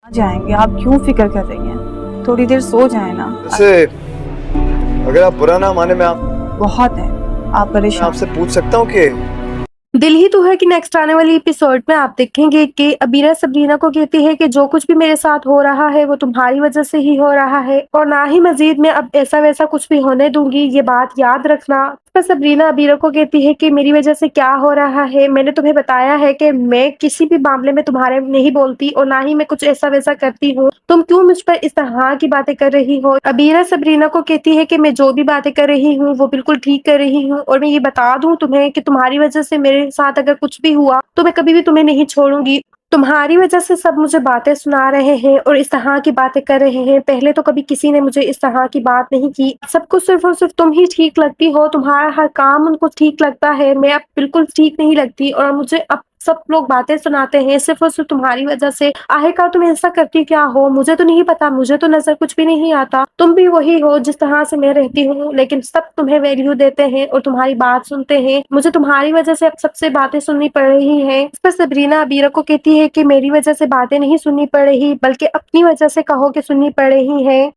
جائیں گے, آپ کیوں فکر کر رہی ہیں؟ تھوڑی دیر سو جائیں نا. ویسے اگر آپ برا نہ مانے, میں بہت ہے, آپ آپ پریشان. سے پوچھ سکتا ہوں کہ دل ہی تو ہے کہ نیکسٹ آنے والی ایپیسوڈ میں آپ دیکھیں گے کہ ابیرہ سبرینا کو کہتی ہے کہ جو کچھ بھی میرے ساتھ ہو رہا ہے وہ تمہاری وجہ سے ہی ہو رہا ہے, اور نہ ہی مزید میں اب ایسا ویسا کچھ بھی ہونے دوں گی, یہ بات یاد رکھنا. پھر سبرینا ابیرہ کو کہتی ہے کہ میری وجہ سے کیا ہو رہا ہے, میں نے تمہیں بتایا ہے کہ میں کسی بھی معاملے میں تمہارے نہیں بولتی اور نہ ہی میں کچھ ایسا ویسا کرتی ہوں, تم کیوں مجھ پر اس طرح کی باتیں کر رہی ہو. ابیرہ سبرینا کو کہتی ہے کہ میں جو بھی باتیں کر رہی ہوں وہ بالکل ٹھیک کر رہی ہوں, اور میں یہ بتا دوں تمہیں کہ تمہاری وجہ سے میرے ساتھ اگر کچھ بھی ہوا تو میں کبھی بھی تمہیں نہیں چھوڑوں گی. تمہاری وجہ سے سب مجھے باتیں سنا رہے ہیں اور اس طرح کی باتیں کر رہے ہیں, پہلے تو کبھی کسی نے مجھے اس طرح کی بات نہیں کی, سب کچھ صرف اور صرف تم ہی ٹھیک لگتی ہو, تمہارا ہر کام ان کو ٹھیک لگتا ہے, میں اب بالکل ٹھیک نہیں لگتی اور مجھے اب سب لوگ باتیں سناتے ہیں صرف اور صرف تمہاری وجہ سے. آخرکار تم ایسا کرتی کیا ہو مجھے تو نہیں پتا, مجھے تو نظر کچھ بھی نہیں آتا, تم بھی وہی ہو جس طرح سے میں رہتی ہوں, لیکن سب تمہیں ویلیو دیتے ہیں اور تمہاری بات سنتے ہیں, مجھے تمہاری وجہ سے اب سب سے باتیں سننی پڑ رہی ہیں. اس پر سبرینا ابیرہ کو کہتی ہے کہ میری وجہ سے باتیں نہیں سننی پڑ رہی بلکہ اپنی وجہ سے کہو کہ سننی پڑ رہی ہیں.